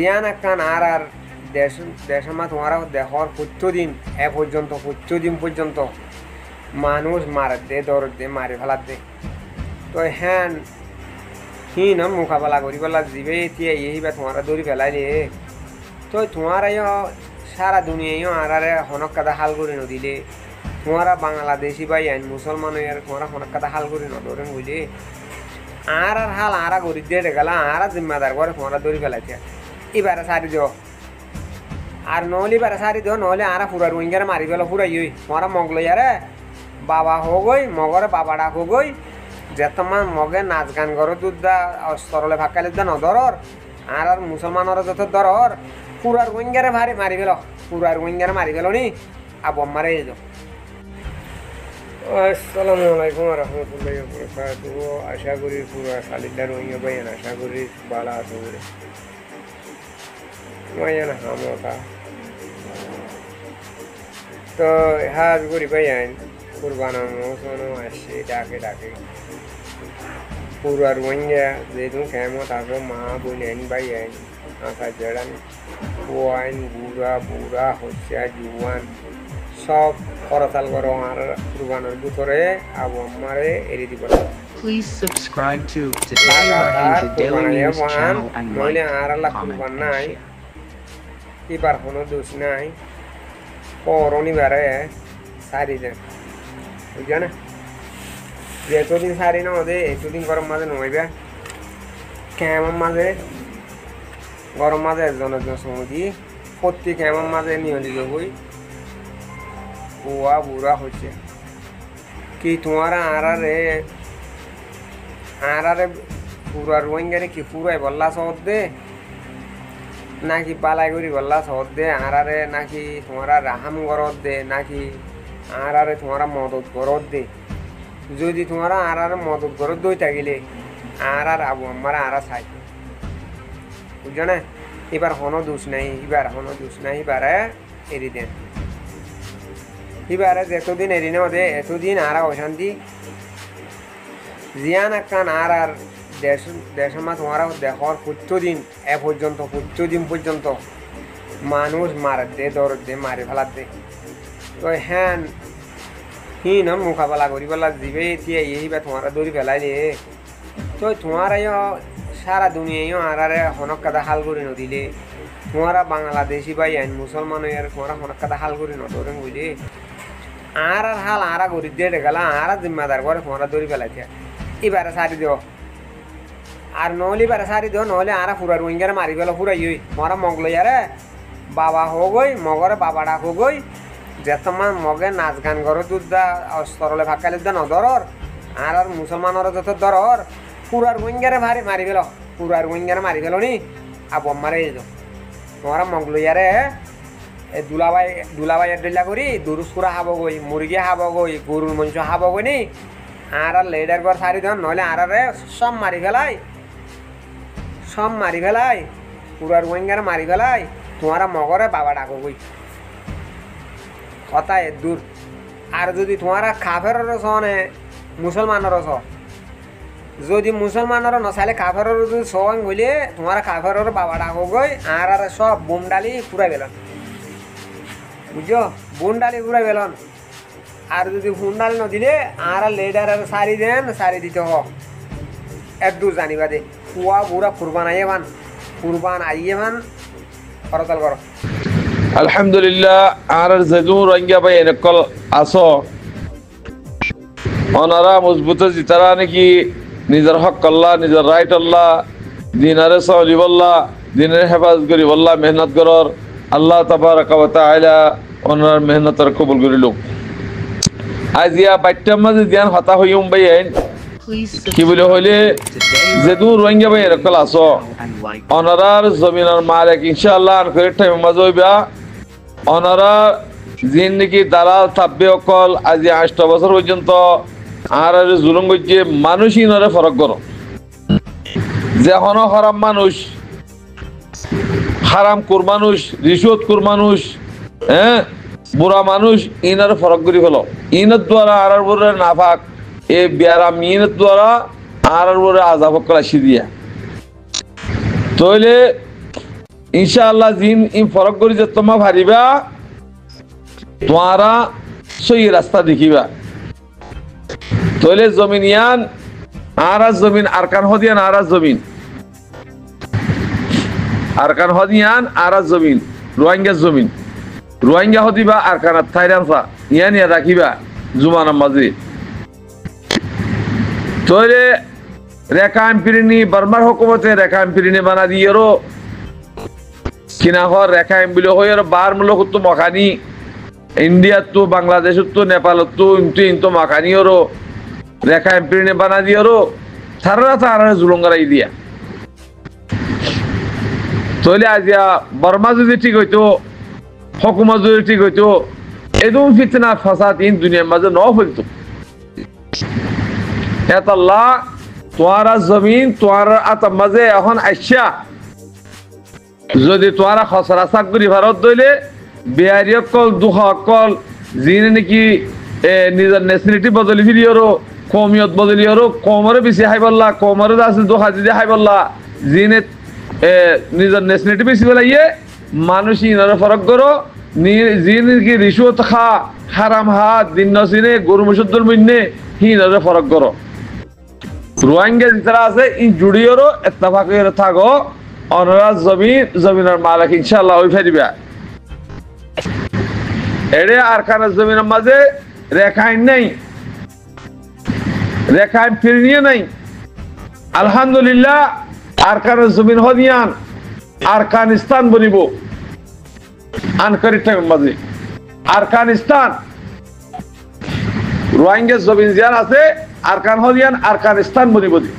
জিয়ান একখান আর দেশ দেশের মা তোমার দেহর প্রত্যদিন এ পর্যন্ত প্রত্যদিন পর্যন্ত মানুষ মার দে দৌড় দে মারি ফেলার দে তো হ্যাঁ হিন মোকাবেলা করি পেলা যাবে এতিয়া এইবা তোমার দৌড়ি ফেলাই দে তো তোমার সারা দুনিয়ায় আর হনক কাদা হাল করে নদিলে তোমার বাংলাদেশি বাই আইন মুসলমান তোমার হনক কাদা হাল করে নদরেন বুঝলে আর হাল আর করি দিয়ে গেলা আর জিম্মাদার করে তোমার দৌড়ি ফেলাইছে এবারে সারি দিও আর নহলে এবারে সারি দিও নহলে আর ফুরা রোহিঙ্গারে মারি ফেলো ফুরাই তোমার মগলো ইয়ারে বাবা হোগই মগরে বাবা ডাক হোগই যেতমান মগে নাচ গান করো দুধা স্তরলে ভাক্কালে দা নদরর আর মুসলমানের যত দরর পুরার রোহিঙ্গারে ভারি মারি ফেলো পুরার রোহিঙ্গারে মারি ফেলো নি আবু মারে যাও। আসসালামু আলাইকুম রহমতুল্লাহি ওয়া বারাকাতুহু। আশা করি পুরা সালিদার রোহিঙ্গা ভাইয়ান আশা করি ভালো আছো বলে ভাইয়ান হামতা তো হাজ করি ভাইয়ান কুরবানার মৌসুম আসছে ডাকে ডাকে পুরা রোহিঙ্গা যেহেতু কেমন আসো মা বোন আইন ভাই আইন আশা জেড়ান ওয়াইন বুড়া বুড়া হচ্ছে জুয়ান সব করতাল করো আর কুরবানের ভিতরে আবু আমারে এরি দিব। Please subscribe to Today Rohingya Daily News channel and like, comment, and share. এবার কোনো দোষ নাই পরনিবারে সারি দেন বুঝা না যে এতদিন সারি না ওদের এতদিন গরম মাঝে নইবে কেমন মাঝে গরম মাঝে একজন একজন সঙ্গী প্রত্যেক কেমন মাঝে নিয়লিত হই বুয়া বুড়া হচ্ছে কি তোমার আরে পুরা রোহিঙ্গারে কি পুরাই বললা শহর দে নাকি পালাই করি বললা শহর দে আরে নাকি তোমার রাহাম গরত দে নাকি আরে তোমার মদত গরত দে যদি তোমার আর মদত গরত দই থাকিলে আর আবু আমার আর চাই বুঝছো না এবার হনো দোষ নাই এবারে এরি দেন এবারে যতদিন এরি না দে এতদিন আর অশান্তি জিয়ান একখান আর দেশের মা তোমার দেহর প্রত্যদিন এ পর্যন্ত প্রত্যদিন পর্যন্ত মানুষ মার দে দৌড় দে মারি ফেলার দে তো হ্যাঁ হিন মোকাবেলা করি পেলা যাবে এতিয়া এইবা তোমার দৌড়ি ফেলাই দে তো তোমার সারা দুনিয়ায় আর হনক কাদা হাল করে নদিলে তোমার বাংলাদেশি বাই আইন মুসলমান তোমার হনক কাদা হাল করে নদরেন বুঝলে আর হাল আর করি দিয়ে গেলা আর জিম্মাদার করে তোমার দৌড়ি ফেলাইছে এবারে সারি দিও আর নহলে এবারে সারি দিও নহলে আর ফুরা রোহিঙ্গারে মারি ফেলো ফুরাই তোমার মগলো ইয়ারে বাবা হোগই মগরে বাবা ডাক হোগই যেতমান মগে নাচ গান করো দুধা স্তরলে ভাক্কালে দা নদরর আর মুসলমানের যত দরর পুরা রোহিঙ্গারে ভারি মারি ফেলো পুরা রোহিঙ্গারে মারি ফেলো নি আবু মারে যাও তোমার মগলো ইয়ারে দুলাবাই ডিল্লা করি দুরুসকুরা খাব গই মুরগি খাব গই গরুর মাংস খাব গই নি আর লেডার ঘর সারি দেন নহলে আর সব মারি ফেলাই পুরা রোহিঙ্গারে মারি ফেলাই তোমার মগরে বাবা ডাকো গই কথা এ দূর আর যদি তোমার কাফেরর সনে মুসলমানের যদি মুসলমানের নচালে কাফেরর যদি সং হইলে তোমার কাফেরর বাবা ডাকো গই আর সব বোম ডালি পুরাই পেলন বুঝছো বোম ডালি পুরাই পেলন আর যদি ফোন ডালি নদিলে আর লেডার সারি দেন সারি দিতে হোক এক দূর জানিবা দে কুয়া বুড়া কুরবান আইয়ে ভান করতাল করো। আলহামদুলিল্লাহ আর যেদু রোহিঙ্গা ভাই এনেকল আছো ওনারা মজবুত জিতারা নাকি নিজের হক আল্লাহ নিজের রাইট আল্লাহ দিনারে চলিবল্লাহ দিনের হেফাজত করিবল্লাহ মেহনত করর আল্লাহ তাবারাকা ওয়া তাআলা ওনার মেহনতের কবুল করিল। আজিয়া বাইটার মাঝে দিয়ান হতা হইম ভাই কি বলে হইলে যেদু রোহিঙ্গা ভাই এনেকল আছো ওনারার জমিনের মালিক ইনশাআল্লাহ করে টাইম মাঝে হইবা ওনারা জিন্দিগি দালাল থাকবে অকল আজি 8 বছর পর্যন্ত আর জুলুম করছে মানুষই নরে ফরক করো যে হন হারাম মানুষ হারাম কোর মানুষ রিশওয়াত কোর মানুষ হ্যাঁ বুড়া মানুষ ইনার ফরক করি হলো ইনের দ্বারা আর বরে নাফাক এ বিয়ারা মিনের দ্বারা আর বরে আযাব কলাশি দিয়া তইলে ইনশাআল্লাহ জিন ইন ফরক করি যে তোমা ভারিবা তোমারা সই রাস্তা দেখিবা তইলে জমিন ইয়ান আরাজ জমিন আরকান হদিয়ান আরাজ জমিন আরকান হদিয়ান আরাজ জমিন রোহিঙ্গা জমিন রোহিঙ্গা হদিবা আরকানাত থাইরানসা ইয়ান ইয়া রাখিবা জুমানার মাঝে তইলে রেখা এমপিরিনি বার্মার হুকুমতে রেখা এমপিরিনি বানা দিয়েরো কিনা হর রেখা এমবিল হইর বার মূলক তো মখানি ইন্ডিয়াত তো বাংলাদেশত তো নেপালত তো ইন্তু মখানি ওরো রেখা এমপিরিনি বানা দিয়েরো তারা জুলঙ্গারাই দিয়া তইলে আজিয়া বর্মা যদি ঠিক হইতো হুকুমত যদি ঠিক হইতো এদম ফিতনা ফাসাদ ইন দুনিয়ার মাঝে ন হইতো এত আল্লাহ তোমারা জমিন তোমার আতাম মাঝে এখন আইসা যদি তোমারা খসরা চাকরি ভারত দইলে বিহারি অকল দুঃখ অকল যিনি নাকি নিজের ন্যাশনালিটি বদলি ফিরিয়রো কমিয়ত বদলিয়রো কমরে বেশি হাই বললা কমরে আছে দুঃখ যদি হাই বললা যিনি নিজের ন্যাশনালিটি বেশি বলাইয়ে মানুষ ইনারে ফরক করো যিনি কি রিশুয়ত খা হারাম হা দিন নসিনে গরু মুসুদ্দুল মিন্নে হিনারে ফরক করো রোহিঙ্গা যারা আছে ই জুড়িয়েরও ইত্তেফাকের থাকো অনরাজ জমিনের মালিক ইনশাআল্লাহ ওই ফেরিবা এড়ে আরকানের জমিনের মাঝে রেখাইন নেই রেখাইন ফিরিয়ে নাই আলহামদুলিল্লাহ আরকানের জমিন হদিয়ান আরকানিস্তান বনিব আনকারির টাইমের মাঝে আরকানিস্তান রোহিঙ্গা জমিন জিয়ার আছে আরকান হদিয়ান আরকানিস্তান বনিবদি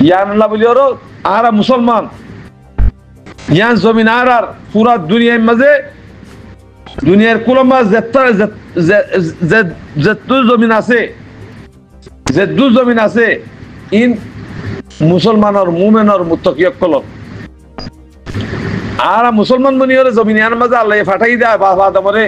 ইয়ানুল্লাহ বলিওরো আরা মুসলমান ইয়ান জমিন আর পুরা দুনিয়ার মাঝে দুনিয়ার কুলমা যেতু জমিন আছে ইন মুসলমানের মুমেনের মুত্তাকিয়ক কলম আরা মুসলমান বনিওরে জমিন ইয়ার মাঝে আল্লাহ ফাটাই দেয় বাবা দমরে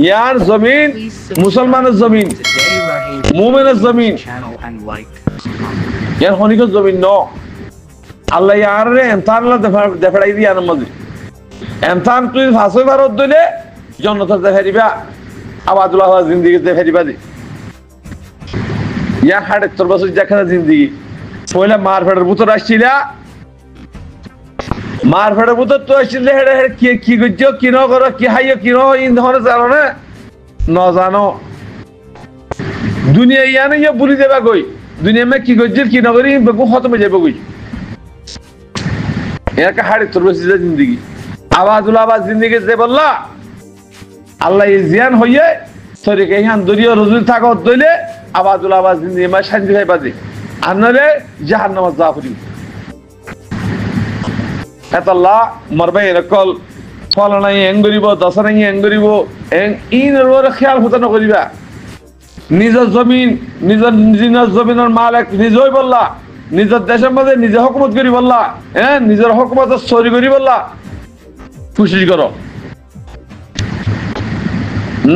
ইয়ার জমিন মুসলমানের জমিন মুমিনের জমিন ইয়ার হনিকের জমিন ন আল্লাহ ইয়ারে এমতান দেখাই দিয়ে আনার মধ্যে এমতান তুই ফাঁসে ভারত দিলে জনতা দেখাইবা আবাদুল্লাহ জিন্দিগি দেখাইবা দি ইয়া ৭৮ বছর দেখা জিন্দিগি পয়লা মার ফেটার ভিতর আসছিলা মার ফেটার ভিতর তো আসছিলে হেড়ে কি করছো কি ন করো কি হাইও কি ইন ধরে জানো না ন জানো দুনিয়া ইয়ানে ইয়া ভুলি যাবা গই দুনিয়া মে কি করছিল কি নগরি বেগু খতম হয়ে যাবে গই একা ৭৮ বছর জিন্দিগি আবাদুল্লাহ জিন্দিগি যে বললা আল্লাহ জিয়ান হইয়ে তরিকে ইহান দরিয়া রজুল থাকত দইলে আবাদুল্লাহ জিন্দিগি মা শান্তি ভাই বাদে আনলে জাহান্নামে যা করি এত আল্লাহ মরবে এরকল ফলনাই এং করিব দশনাই এং করিব এং ইনর খেয়াল হতে নকরিবা নিজের জমিন নিজের জমিনের মালিক নিজেই বললা নিজের দেশের মধ্যে নিজে হুকুমত করি বললা হ্যাঁ নিজের হুকুমত চুরি করি বললা খুশি করো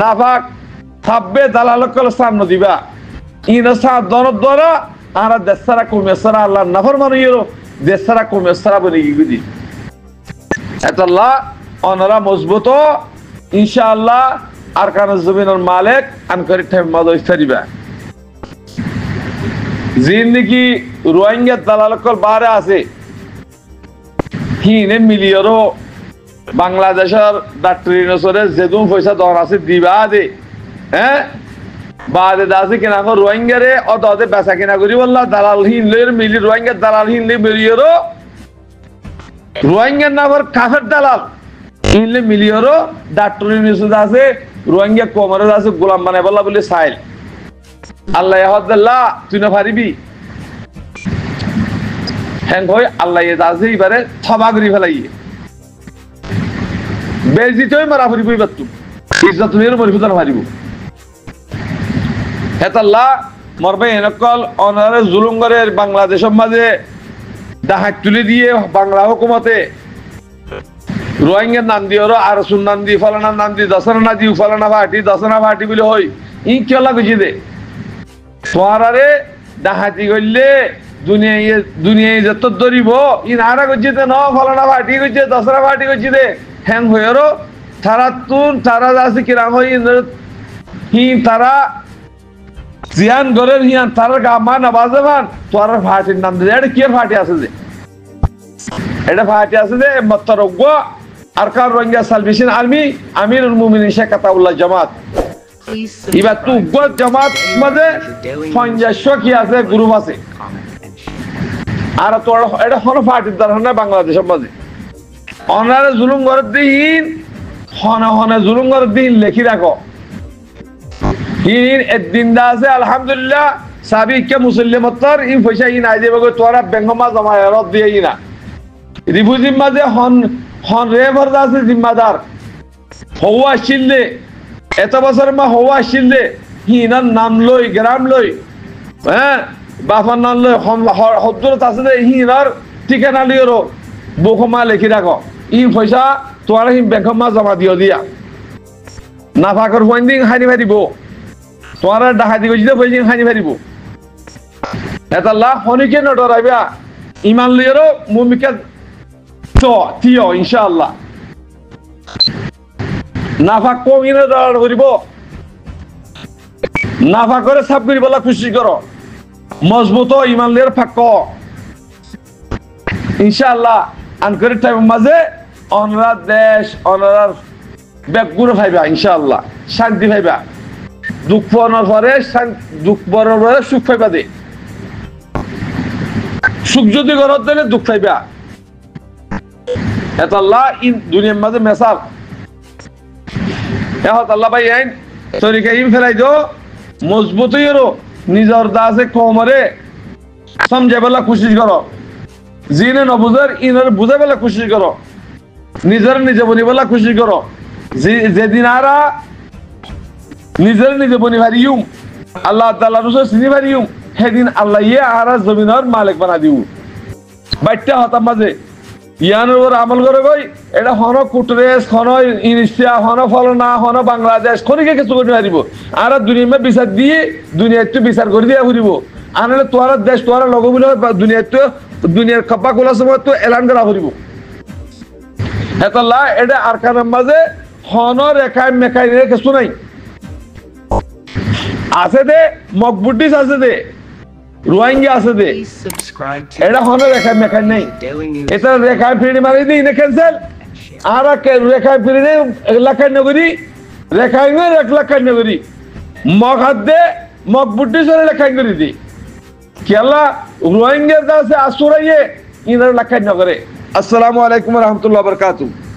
নাফাক থাকবে দালালকল সামনে দিবা ইনসা দরদ দরা আর দেশরা কুমেসরা আল্লাহ নাফরমানি ইরো দেশরা কুমেসরা বনি গিদি এতাল্লাহ অনরা মজবুত ইনশাআল্লাহ আরকানের জমিনের মালিক আনকারি টাইম মাদই ফেরিবা জিন্দেগি রোহিঙ্গা দালালকল বারে আছে হিনে মিলিয়রো বাংলাদেশের ডাক্তার ইউনুসরে যেদুম পয়সা দর আছে দিবা দে হ্যাঁ বাদে দাসে কিনা কো রোহিঙ্গারে অদে বেচা কিনা করি বললা দালাল হিনলের মিলি রোহিঙ্গা দালাল হিনলে মিলিয়রো রোহিঙ্গা নামর কাফের দালাল হিনলে মিলিয়রো ডাক্তার ইউনুস আছে রোহিঙ্গা কোমরে আছে গোলাম বানাই বললা বলে সাইল আল্লাহ ইয়াহদাল্লাহ তুই না পারিবি হ্যাঁ কই আল্লাহ এ দাসে এবারে থবা করি ফেলাইয়ে বেজিতই মারা ফুরিবই বাতু ইজ্জত নির মরিফুদান পারিব হেতাল্লাহ মরবে এনেকল অনারে জুলুম করে বাংলাদেশের মাঝে ডাহাত তুলে দিয়ে বাংলা হুকুমতে রোহিঙ্গার নাম দিয়ে আর সুন্নান দি ফলানার নাম দি দশনা না দি ফলানা ভাটি বলে হই ই কেলা গুছি দে তোমারে ডাহাতি করলে দুনিয়ায় যত ধরিব ইন আরা করছি ন ফলানা ফাটি করছে দশরা ফাটি করছি দে হ্যাং হয়েরো তারা আছে কিরাম হই হি তারা জিয়ান গরের হিয়ান তারা গামা নবাজে মান তোর ফাটির নাম দিয়ে এটা কি ফাটি আছে যে এটা ফাটি আছে যে মতরজ্ঞ আরকান রোহিঙ্গা সালভেশন আর্মি আমিরুল মুমিনিন শেখ আতাউল্লাহ জামাত এবার তো জামাত মাঝে 50 কি আছে গ্রুপ আছে আর তোর এটা হন ফাটির দরকার না বাংলাদেশের মাঝে অনারে জুলুম করে দিন হনে জুলুম করে দিন লেখি রাখো হিন একদিন দা আছে আলহামদুলিল্লাহ সাবিককে মুসলিমতর ইন পয়সা ইন আই দেবে তোরা বেঙ্গমা জমা রদ দিয়ে ইনা রিভু জিম্মা যে হন রেভার আছে জিম্মাদার হওয়া শিললে এত বছর মা হওয়া শিললে হিনার নাম লই গ্রাম লই হ্যাঁ বাফার নাম লই হদ্দুরত আছে যে হিনার ঠিকানা লিওরো বকমা লেখি রাখো ই পয়সা তোরা হিম বেঙ্গমা জমা দিও দিয়া নাফাকর ফন্ডিং হানি ফারিব তোরা ডাকাতি গজিতে ফন্ডিং হানি ফারিব এটা লা হনিকে নডরাইবা ইমান লিওরো মুমিকে তো তিও ইনশাআল্লাহ নাফা কমিনে দর করিব নাফা করে সাব করি বলা খুশি করো মজবুত ইমান লিয়ার ফাক ইনশাআল্লাহ আনকরে টাইম মাঝে অনরা দেশ অনরার বেগুর ভাইবা ইনশাআল্লাহ শান্তি ভাইবা দুঃখ পরে দুঃখ পরে সুখ পাইবা দে সুখ যদি ঘরত দিলে দুঃখ পাইবা এটা আল্লাহ ইন দুনিয়ার মাঝে মেসাল এহত আল্লাহ ভাই আইন তরিকা ইম ফেলাই দো মজবুত হইরো নিজর দাসে কোমরে সমঝে বলা কোশিশ করো জিনে ন বুঝার ইনর বুঝা বলা কোশিশ করো নিজের নিজে বনি বলা কোশিশ করো যেদিন আরা নিজের নিজে বনি ভারিউম আল্লাহ তাআলা রসুল চিনি ভারিউম সেদিন আল্লাহ ইয়ে আরা জমিনের মালিক বানা দিউ বাইটা হতাম মাঝে ইয়ানোর উপর আমল করে গই এটা হন কুটরেস হন ইনস্টিয়া হন ফলনা হন বাংলাদেশ খনিকে কিছু করতে পারিব আর দুনিয়া বিচার দিয়ে দুনিয়াতে বিচার করে দিয়া ঘুরিব আনলে তোরা দেশ তোরা লগ বলে দুনিয়াতে দুনিয়ার খপ্পা খোলার সময় তো এলান করা ঘুরিব হেতাল্লাহ এটা আরকানের মাঝে হন রেখায় মেখায় কিছু নাই আছে দে মকবুটিস আছে দে রোহিঙ্গা আছে দে এটা হন রেখায় মেখায় নাই এটা রেখায় ফিরে মারি দিই না ক্যান্সেল আর রেখায় ফিরে নেই 1 লাখ নগরী রেখায় নয় 1 লাখ নগরী মগ হাত দে মকবুটিস রেখায় করে দি কেলা রোহিঙ্গা আছে আসুরাইয়ে ইনার লাখ নগরে আসসালামু আলাইকুম ওয়া রাহমাতুল্লাহি ওয়া বারাকাতুহু